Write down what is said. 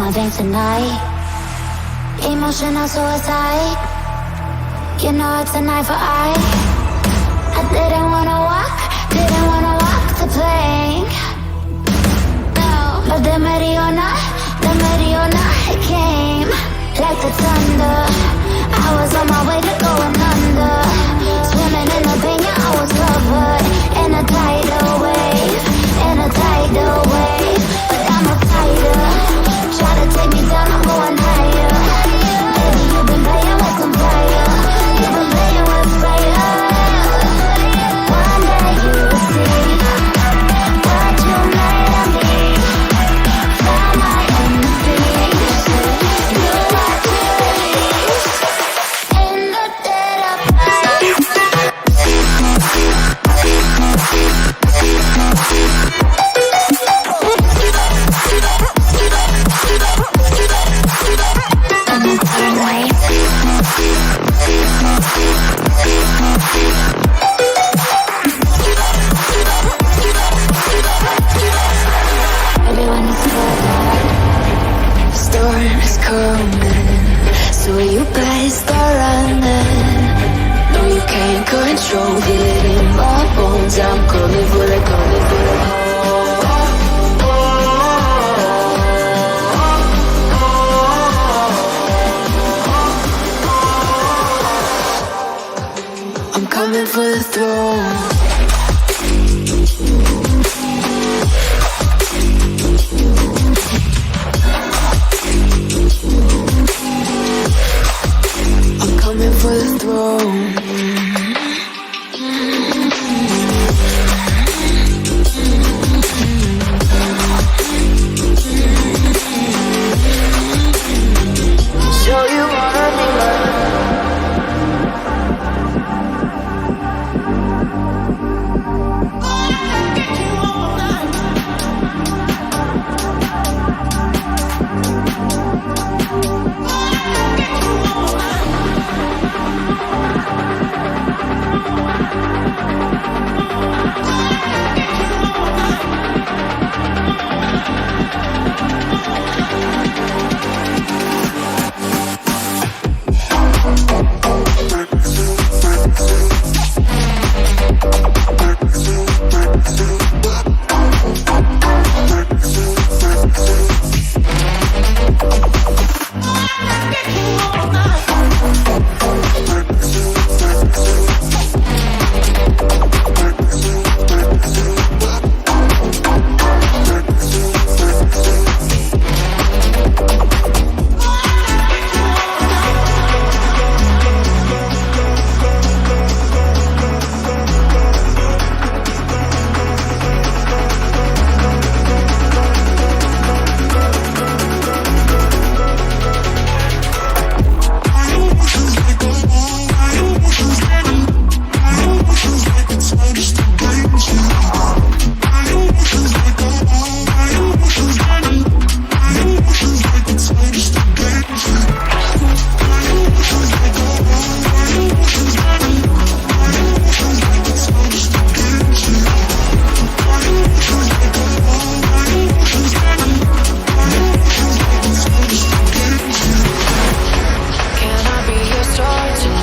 my veins tonight. Emotional suicide. You know it's an eye for eye. I didn't wanna walk the plank. No, but the Mariona, it came like the thunder. I was on my way to going under. Swimming in the pain, yeah, I was covered in a tidal wave, but I'm a fighter. Try to take me down, I'm going higher. Baby, you've been playing with some fire. You've been playing with fire. One day you'll see what you made of me. Find my own peace. You are released in the dead of night. Everyone is covered. Storm is coming, so you better start running. No, you can't control it in my bones. I'm coming for it, coming for it. I'm coming for the throne. I'm coming for the throne.